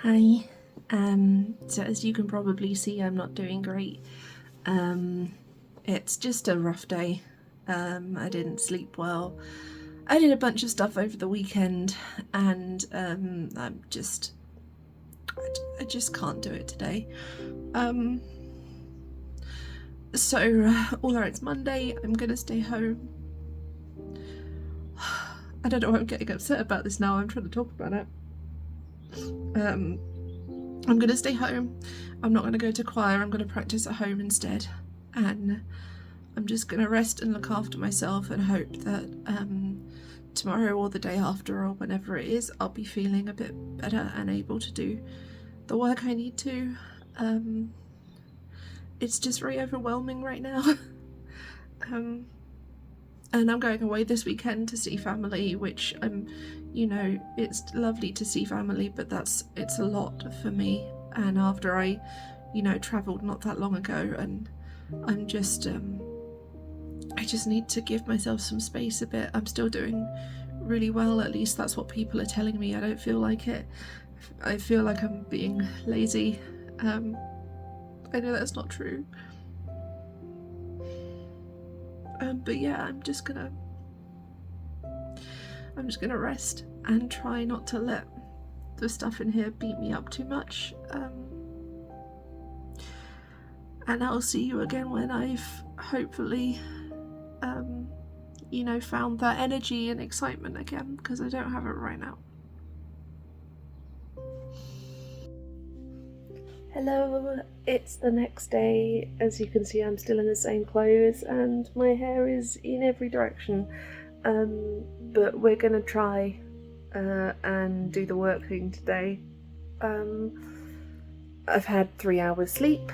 Hi. So as you can probably see, I'm not doing great. It's just a rough day. I didn't sleep well. I did a bunch of stuff over the weekend, and I just can't do it today. Although it's Monday, I'm gonna stay home. I don't know why I'm getting upset about this now. I'm trying to talk about it. I'm gonna stay home. I'm not gonna go to choir. I'm gonna practice at home instead, and I'm just gonna rest and look after myself and hope that tomorrow or the day after or whenever it is, I'll be feeling a bit better and able to do the work I need to. It's just very overwhelming right now. And I'm going away this weekend to see family, which it's lovely to see family, but it's a lot for me. And after I travelled not that long ago, and I'm just I just need to give myself some space a bit. I'm still doing really well, at least that's what people are telling me. I don't feel like it. I feel like I'm being lazy. I know that's not true. But yeah, I'm just gonna rest and try not to let the stuff in here beat me up too much. And I'll see you again when I've hopefully found that energy and excitement again, because I don't have it right now. Hello, it's the next day. As you can see, I'm still in the same clothes and my hair is in every direction. But we're gonna try and do the work thing today. I've had 3 hours sleep.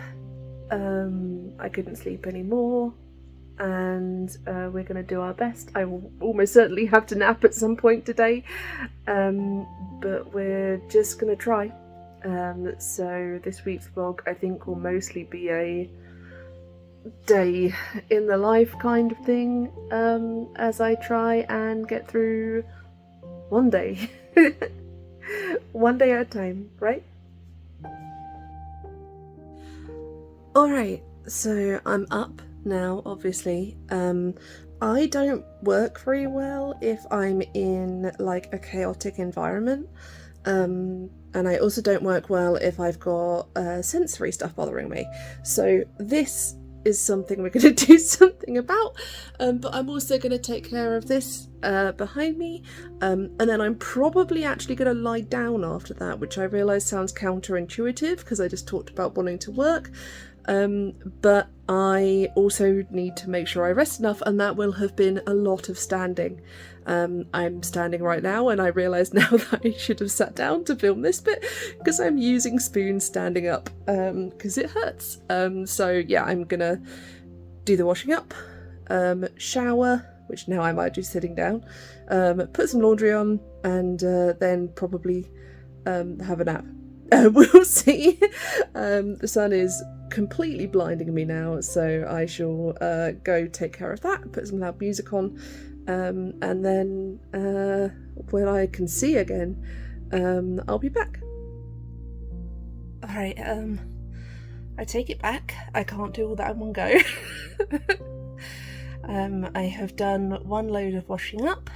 I couldn't sleep anymore, and we're gonna do our best. I will almost certainly have to nap at some point today, but we're just gonna try. So this week's vlog, I think, will mostly be a day in the life kind of thing, as I try and get through one day. One day at a time, right? Alright, so I'm up now, obviously. I don't work very well if I'm in like a chaotic environment. And I also don't work well if I've got sensory stuff bothering me. So this is something we're going to do something about, but I'm also going to take care of this behind me, and then I'm probably actually going to lie down after that, which I realise sounds counterintuitive because I just talked about wanting to work. But I also need to make sure I rest enough, and that will have been a lot of standing. I'm standing right now, and I realise now that I should have sat down to film this bit because I'm using spoons standing up because it hurts. So yeah, I'm gonna do the washing up, shower, which now I might do sitting down, put some laundry on, and then probably have a nap. We'll see. The sun is completely blinding me now, so I shall go take care of that, put some loud music on, and then when I can see again, I'll be back. Alright, I take it back. I can't do all that in one go. I have done one load of washing up,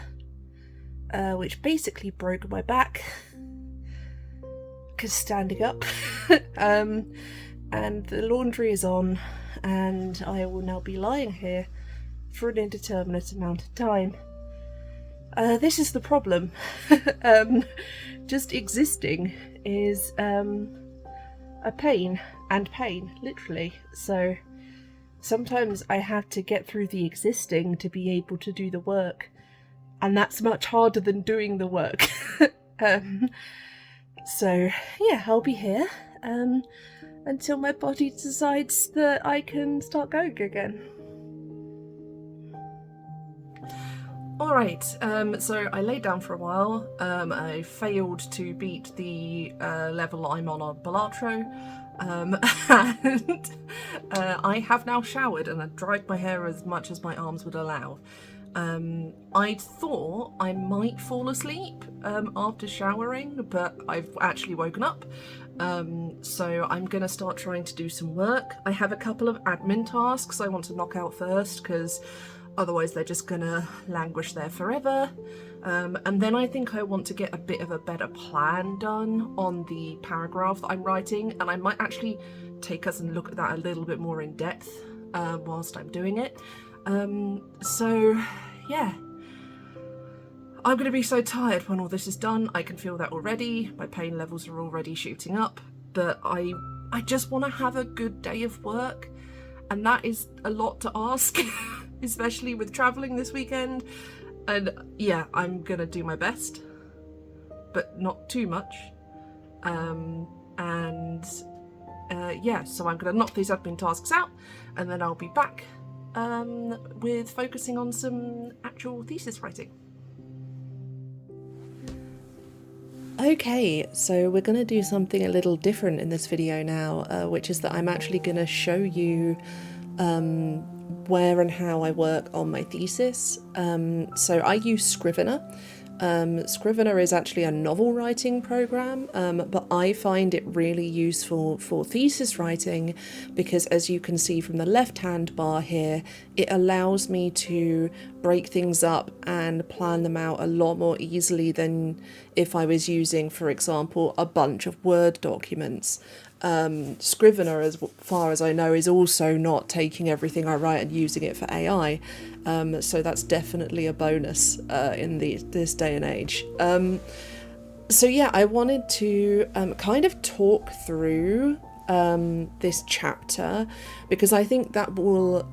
which basically broke my back because standing up. And the laundry is on, and I will now be lying here for an indeterminate amount of time. This is the problem. Just existing is a pain, literally. So sometimes I have to get through the existing to be able to do the work, and that's much harder than doing the work. So yeah, I'll be here until my body decides that I can start going again. Alright, so I laid down for a while. I failed to beat the level I'm on Balatro, and I have now showered and I've dried my hair as much as my arms would allow. I thought I might fall asleep after showering, but I've actually woken up. So I'm gonna start trying to do some work. I have a couple of admin tasks I want to knock out first, because otherwise they're just gonna languish there forever. And then I think I want to get a bit of a better plan done on the paragraph that I'm writing, and I might actually take us and look at that a little bit more in depth whilst I'm doing it. So yeah, I'm going to be so tired when all this is done. I can feel that already. My pain levels are already shooting up, but I just want to have a good day of work, and that is a lot to ask, especially with travelling this weekend. And yeah, I'm going to do my best, but not too much. Yeah, so I'm going to knock these admin tasks out, and then I'll be back with focusing on some actual thesis writing. Okay, so we're going to do something a little different in this video now, which is that I'm actually going to show you where and how I work on my thesis. So I use Scrivener. Scrivener is actually a novel writing program, but I find it really useful for thesis writing because, as you can see from the left-hand bar here, it allows me to break things up and plan them out a lot more easily than if I was using, for example, a bunch of Word documents. Scrivener, as far as I know, is also not taking everything I write and using it for AI. So that's definitely a bonus in this day and age. So yeah, I wanted to kind of talk through this chapter because I think that will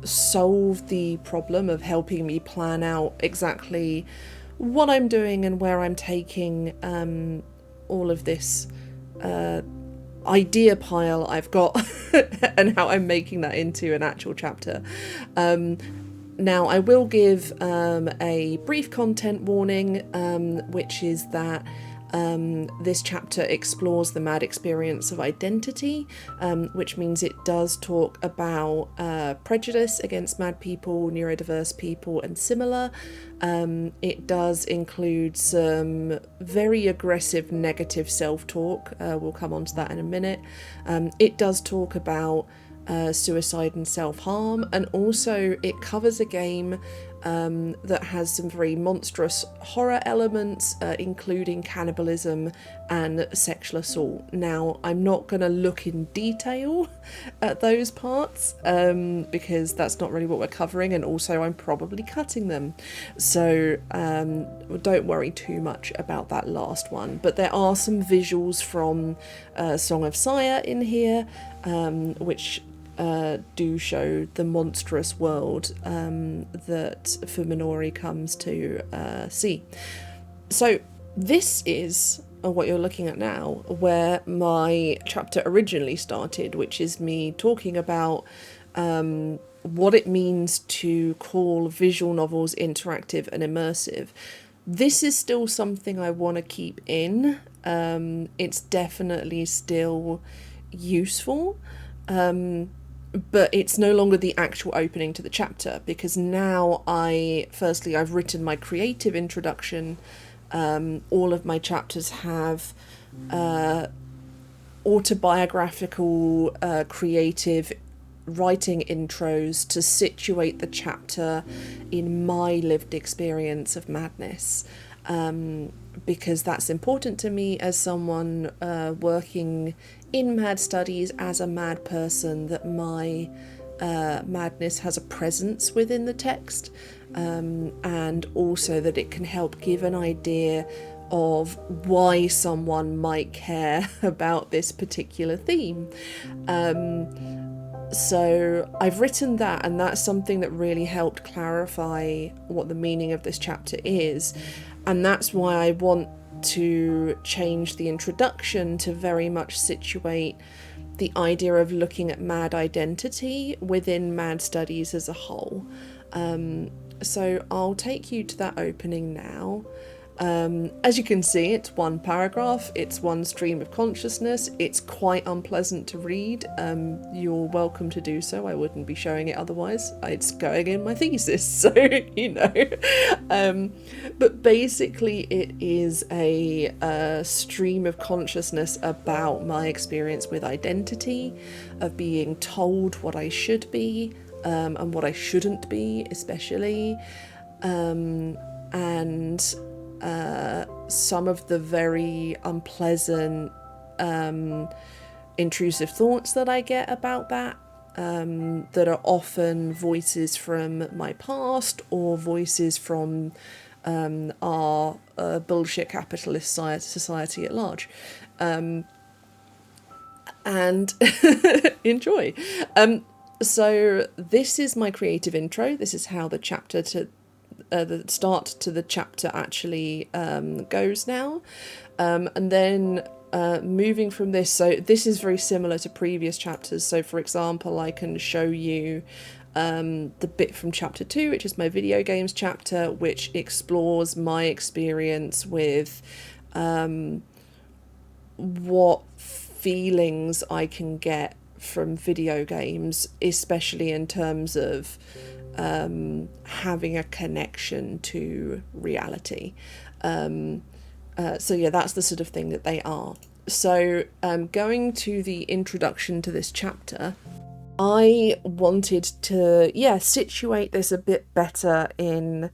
solve the problem of helping me plan out exactly what I'm doing and where I'm taking all of this idea pile I've got and how I'm making that into an actual chapter. Now I will give a brief content warning, which is that this chapter explores the mad experience of identity, which means it does talk about prejudice against mad people, neurodiverse people and similar. It does include some very aggressive negative self-talk. We'll come on to that in a minute. It does talk about suicide and self-harm, and also it covers a game that has some very monstrous horror elements, including cannibalism and sexual assault. Now, I'm not going to look in detail at those parts because that's not really what we're covering, and also I'm probably cutting them. So don't worry too much about that last one. But there are some visuals from Song of Sire in here, which do show the monstrous world that Fuminori comes to see. So this is what you're looking at now, where my chapter originally started, which is me talking about what it means to call visual novels interactive and immersive. This is still something I want to keep in. It's definitely still useful. But it's no longer the actual opening to the chapter, because now I've written my creative introduction. All of my chapters have autobiographical creative writing intros to situate the chapter in my lived experience of madness, because that's important to me as someone working in mad studies as a mad person, that my madness has a presence within the text, and also that it can help give an idea of why someone might care about this particular theme. So I've written that, and that's something that really helped clarify what the meaning of this chapter is, and that's why I want to change the introduction to very much situate the idea of looking at mad identity within mad studies as a whole. So I'll take you to that opening now. As you can see, it's one paragraph, it's one stream of consciousness, it's quite unpleasant to read. You're welcome to do so, I wouldn't be showing it otherwise. It's going in my thesis, so you know. But basically it is a stream of consciousness about my experience with identity, of being told what I should be, and what I shouldn't be, especially. And some of the very unpleasant, intrusive thoughts that I get about that, that are often voices from my past or voices from our bullshit capitalist society at large. And enjoy. So this is my creative intro. This is how the chapter to the start to the chapter actually goes now, and then moving from this, so this is very similar to previous chapters. So for example, I can show you the bit from chapter 2, which is my video games chapter, which explores my experience with what feelings I can get from video games, especially in terms of having a connection to reality. So yeah, that's the sort of thing that they are. So going to the introduction to this chapter, I wanted to situate this a bit better in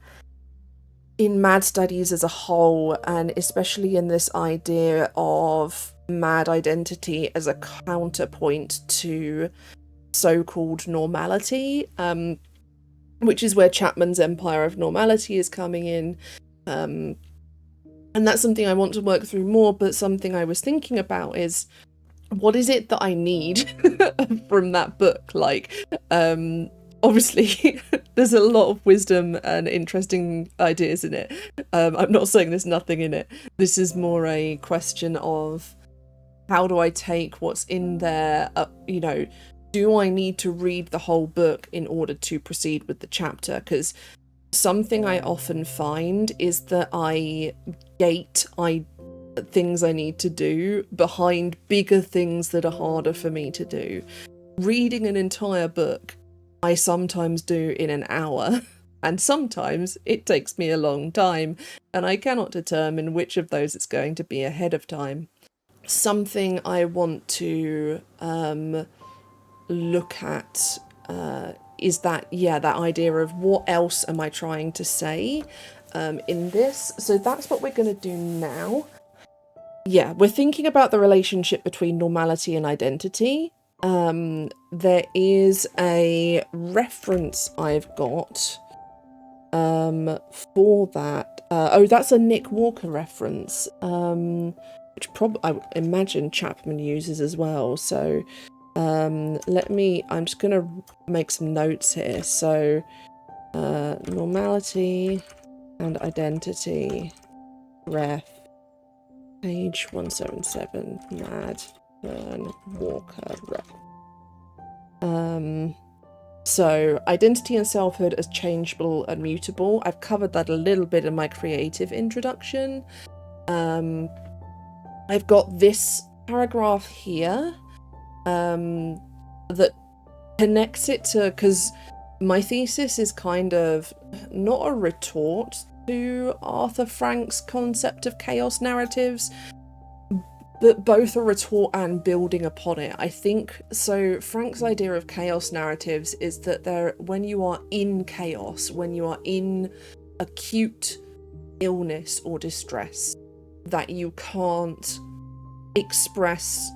mad studies as a whole, and especially in this idea of mad identity as a counterpoint to so-called normality, which is where Chapman's Empire of Normality is coming in. And that's something I want to work through more, but something I was thinking about is, what is it that I need from that book? Like, obviously, there's a lot of wisdom and interesting ideas in it. I'm not saying there's nothing in it. This is more a question of, how do I take what's in there, you know, do I need to read the whole book in order to proceed with the chapter? Because something I often find is that I gate things I need to do behind bigger things that are harder for me to do. Reading an entire book, I sometimes do in an hour, and sometimes it takes me a long time, and I cannot determine which of those it's going to be ahead of time. Something I want to look at is that idea of what else am I trying to say in this. So that's what we're going to do now. Yeah, we're thinking about the relationship between normality and identity. There is a reference I've got for that. That's a Nick Walker reference, which I would imagine Chapman uses as well. So I'm just going to make some notes here. So normality and identity ref, page 177, Mad Fern Walker ref. So identity and selfhood as changeable and mutable. I've covered that a little bit in my creative introduction. I've got this paragraph here that connects it to, because my thesis is kind of not a retort to Arthur Frank's concept of chaos narratives, but both a retort and building upon it. I think so. Frank's idea of chaos narratives is that when you are in chaos, when you are in acute illness or distress, that you can't express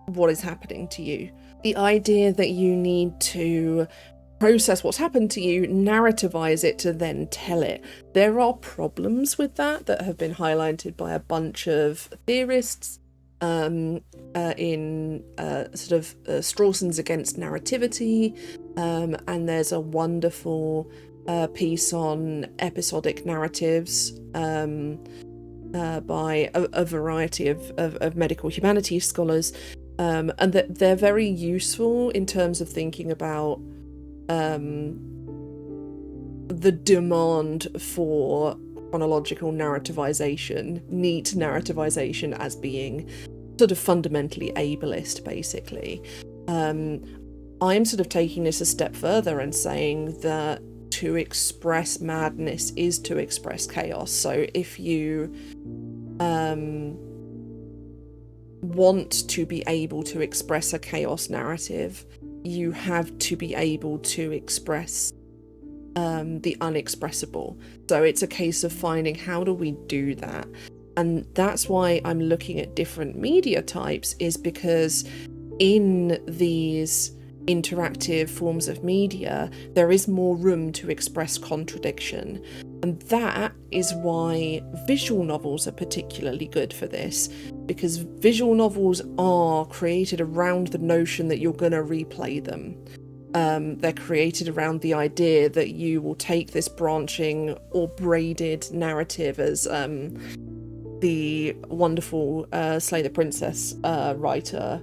what is happening to you. The idea that you need to process what's happened to you, narrativize it to then tell it. There are problems with that have been highlighted by a bunch of theorists in sort of Strawson's Against Narrativity, and there's a wonderful piece on episodic narratives by a variety of medical humanities scholars, and that they're very useful in terms of thinking about the demand for chronological narrativization, neat narrativization, as being sort of fundamentally ableist, basically. I'm sort of taking this a step further and saying that to express madness is to express chaos. So if you want to be able to express a chaos narrative, you have to be able to express the unexpressible. So it's a case of finding, how do we do that? And that's why I'm looking at different media types, is because in these interactive forms of media, there is more room to express contradiction. And that is why visual novels are particularly good for this, because visual novels are created around the notion that you're going to replay them. They're created around the idea that you will take this branching or braided narrative, as the wonderful Slay the Princess writer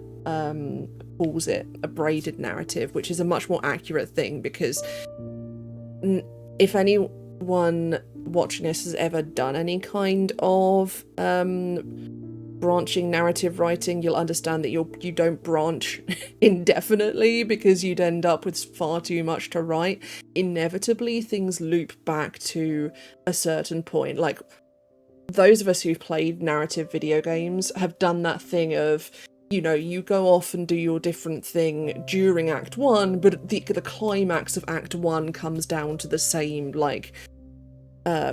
calls it, a braided narrative, which is a much more accurate thing, because if anyone watching this has ever done any kind of branching narrative writing, you'll understand that you don't branch indefinitely, because you'd end up with far too much to write. Inevitably, things loop back to a certain point. Like, those of us who've played narrative video games have done that thing of, you know, you go off and do your different thing during Act 1, but the climax of Act 1 comes down to the same, like,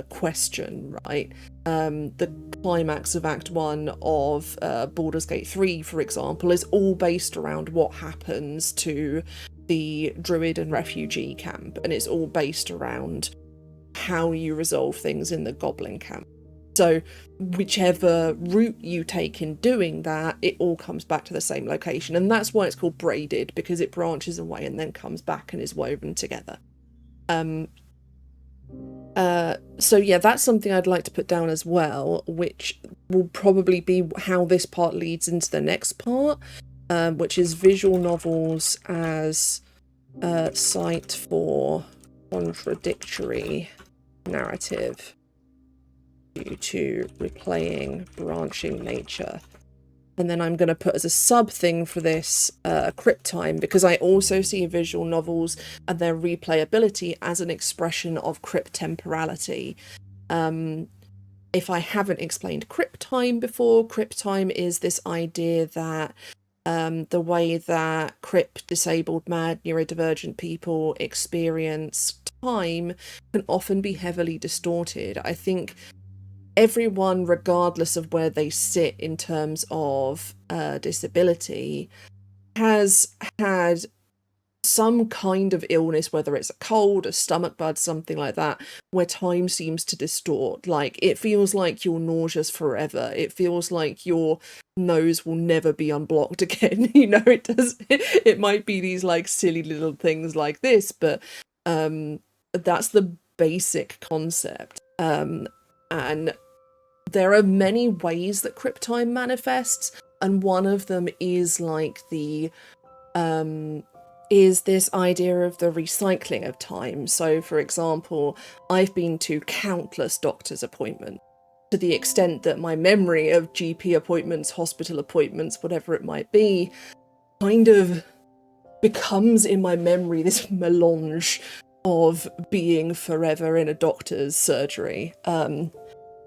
question, right? The climax of Act 1 of Baldur's Gate 3, for example, is all based around what happens to the druid and refugee camp, and it's all based around how you resolve things in the goblin camp. So whichever route you take in doing that, it all comes back to the same location, and that's why it's called braided, because it branches away and then comes back and is woven together. So yeah, that's something I'd like to put down as well, which will probably be how this part leads into the next part, which is visual novels as a site for contradictory narrative due to replaying branching nature. And then I'm going to put as a sub thing for this Crip time, because I also see visual novels and their replayability as an expression of Crip temporality. If I haven't explained Crip time before, Crip time is this idea that the way that Crip, disabled, mad, neurodivergent people experience time can often be heavily distorted. I think everyone, regardless of where they sit in terms of disability, has had some kind of illness, whether it's a cold, a stomach bug, something like that, where time seems to distort. Like, it feels like you're nauseous forever. It feels like your nose will never be unblocked again. You know, it does. It might be these like silly little things like this, but that's the basic concept. And there are many ways that Crip time manifests, and one of them is like the is this idea of the recycling of time. So, for example, I've been to countless doctor's appointments, to the extent that my memory of GP appointments, hospital appointments, whatever it might be, kind of becomes in my memory this melange of being forever in a doctor's surgery.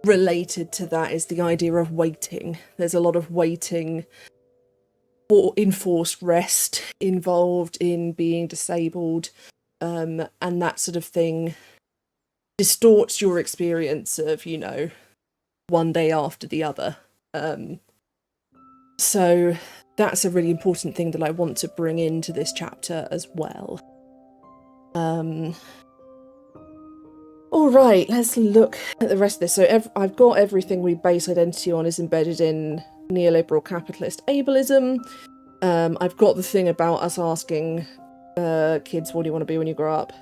Related to that is the idea of waiting. There's a lot of waiting or enforced rest involved in being disabled, and that sort of thing distorts your experience of, you know, one day after the other. So that's a really important thing that I want to bring into this chapter as well. All right, let's look at the rest of this. So I've got everything we base identity on is embedded in neoliberal capitalist ableism. I've got the thing about us asking kids, what do you want to be when you grow up?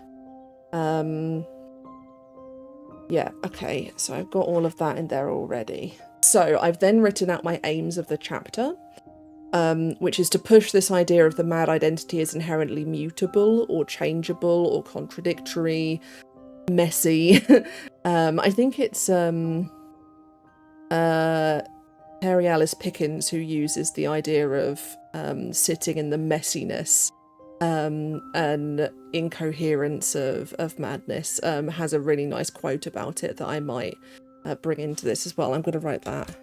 Yeah, okay, so I've got all of that in there already. So I've then written out my aims of the chapter, which is to push this idea of the mad identity as inherently mutable or changeable or contradictory, messy. I think it's Therí, Alyce, Pickens who uses the idea of sitting in the messiness and incoherence of madness. Has a really nice quote about it that I might bring into this as well. I'm going to write that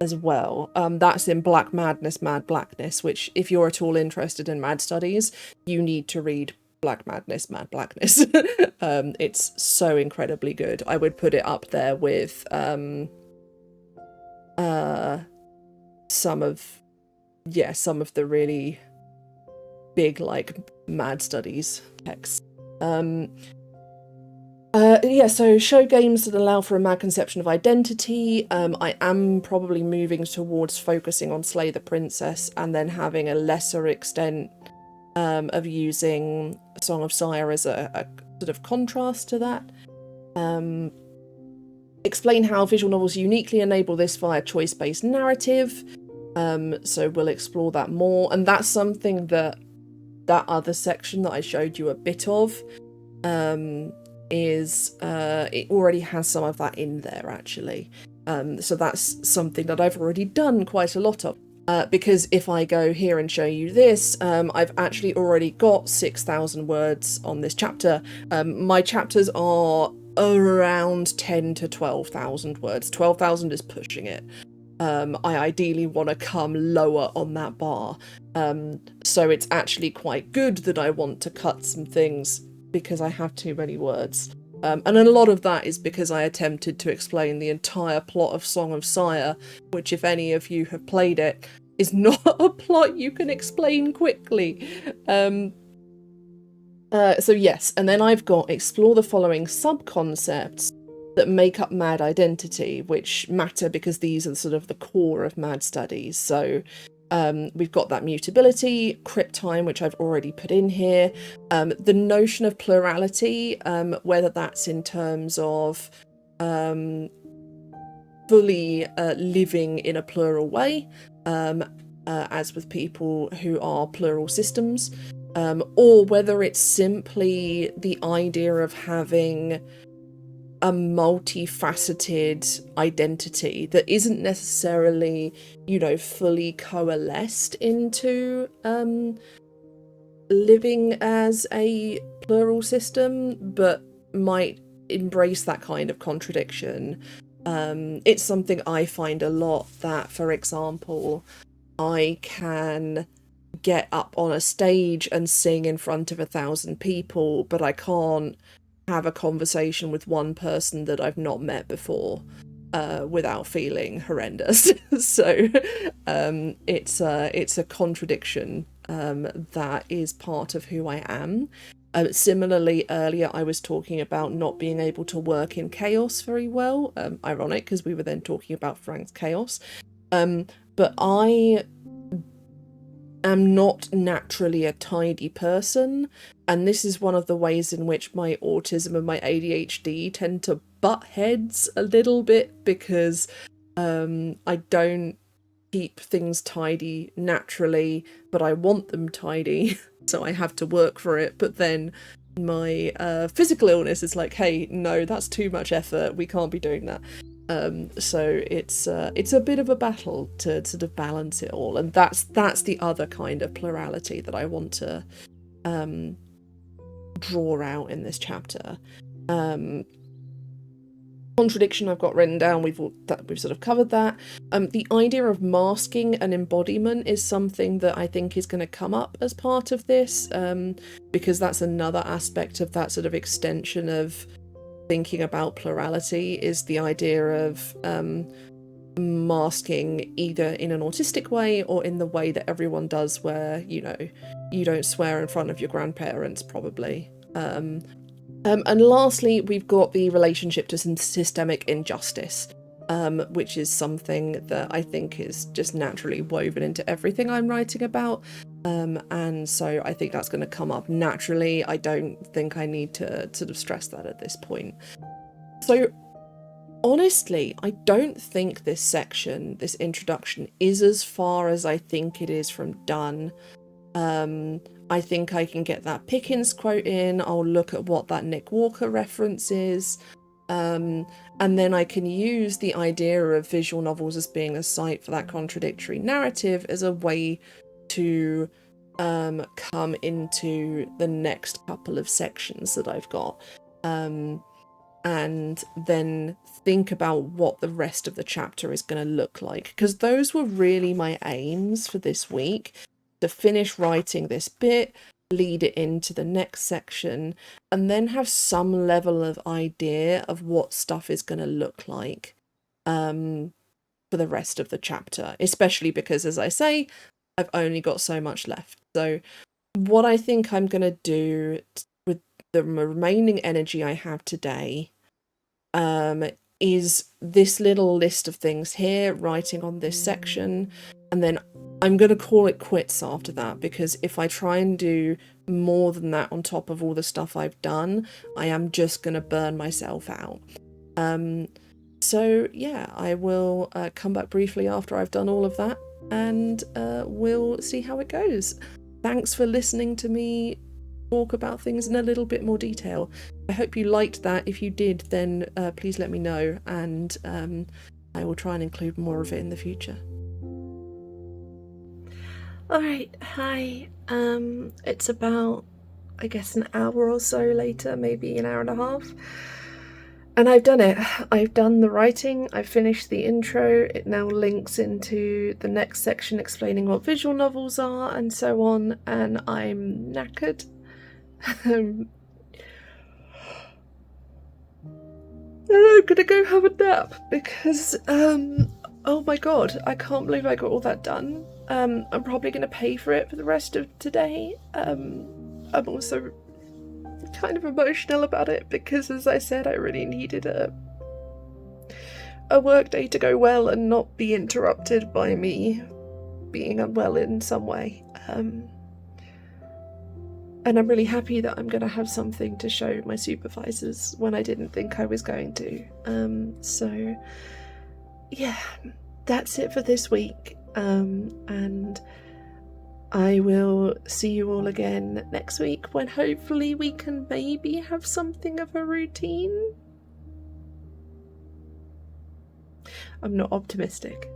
as well. That's in Black Madness, Mad Blackness, which if you're at all interested in mad studies, you need to read Black Madness, Mad Blackness. It's so incredibly good. I would put it up there with some of the really big, like, mad studies texts. So show games that allow for a mad conception of identity. I am probably moving towards focusing on Slay the Princess and then having a lesser extent of using Song of Sire as a sort of contrast to that. Explain how visual novels uniquely enable this via choice-based narrative. So we'll explore that more. And that's something that other section that I showed you a bit of is it already has some of that in there, actually. So that's something that I've already done quite a lot of. Because if I go here and show you this, I've actually already got 6,000 words on this chapter. My chapters are around 10 to 12,000 words. 12,000 is pushing it. I ideally want to come lower on that bar. So it's actually quite good that I want to cut some things because I have too many words. And a lot of that is because I attempted to explain the entire plot of Song of Sire, which, if any of you have played it, is not a plot you can explain quickly. So yes, and then I've got explore the following sub-concepts that make up mad identity, which matter because these are sort of the core of mad studies. So we've got that mutability, Crip time, which I've already put in here, the notion of plurality, whether that's in terms of fully living in a plural way, as with people who are plural systems, or whether it's simply the idea of having a multifaceted identity that isn't necessarily, fully coalesced into living as a plural system, but might embrace that kind of contradiction. It's something I find a lot that, for example, I can get up on a stage and sing in front of 1,000 people, but I can't have a conversation with one person that I've not met before without feeling horrendous. So it's a contradiction that is part of who I am. Similarly, earlier I was talking about not being able to work in chaos very well. Ironic, because we were then talking about Frank's chaos. But I am not naturally a tidy person, and this is one of the ways in which my autism and my ADHD tend to butt heads a little bit, because I don't keep things tidy naturally, but I want them tidy, so I have to work for it. But then my physical illness is like, hey, no, that's too much effort, we can't be doing that. So it's a bit of a battle to sort of balance it all, and that's the other kind of plurality that I want to draw out in this chapter. Contradiction I've got written down, we've sort of covered that. The idea of masking and embodiment is something that I think is going to come up as part of this, because that's another aspect of that sort of extension of thinking about plurality, is the idea of masking either in an autistic way or in the way that everyone does, where you don't swear in front of your grandparents probably. And lastly, we've got the relationship to systemic injustice, which is something that I think is just naturally woven into everything I'm writing about. And so I think that's going to come up naturally. I don't think I need to sort of stress that at this point. So honestly, I don't think this section, this introduction, is as far as I think it is from done. I think I can get that Pickens quote in. I'll look at what that Nick Walker reference is. And then I can use the idea of visual novels as being a site for that contradictory narrative as a way to come into the next couple of sections that I've got. And then think about what the rest of the chapter is going to look like. Because those were really my aims for this week. To finish writing this bit, lead it into the next section, and then have some level of idea of what stuff is going to look like for the rest of the chapter, especially because, as I say, I've only got so much left. So what I think I'm going to do with the remaining energy I have today is this little list of things here, writing on this section, and then I'm going to call it quits after that, because if I try and do more than that on top of all the stuff I've done, I am just going to burn myself out. So yeah, I will come back briefly after I've done all of that, and we'll see how it goes. Thanks for listening to me talk about things in a little bit more detail. I hope you liked that. If you did, then please let me know, and I will try and include more of it in the future. Alright, hi. It's about, I guess, an hour or so later, maybe an hour and a half. And I've done it. I've done the writing, I've finished the intro, it now links into the next section explaining what visual novels are and so on, and I'm knackered. And I'm gonna go have a nap because, oh my god, I can't believe I got all that done. I'm probably gonna pay for it for the rest of today. I'm also kind of emotional about it because, as I said, I really needed a work day to go well and not be interrupted by me being unwell in some way. And I'm really happy that I'm going to have something to show my supervisors when I didn't think I was going to. So, yeah, that's it for this week. And I will see you all again next week when hopefully we can maybe have something of a routine. I'm not optimistic.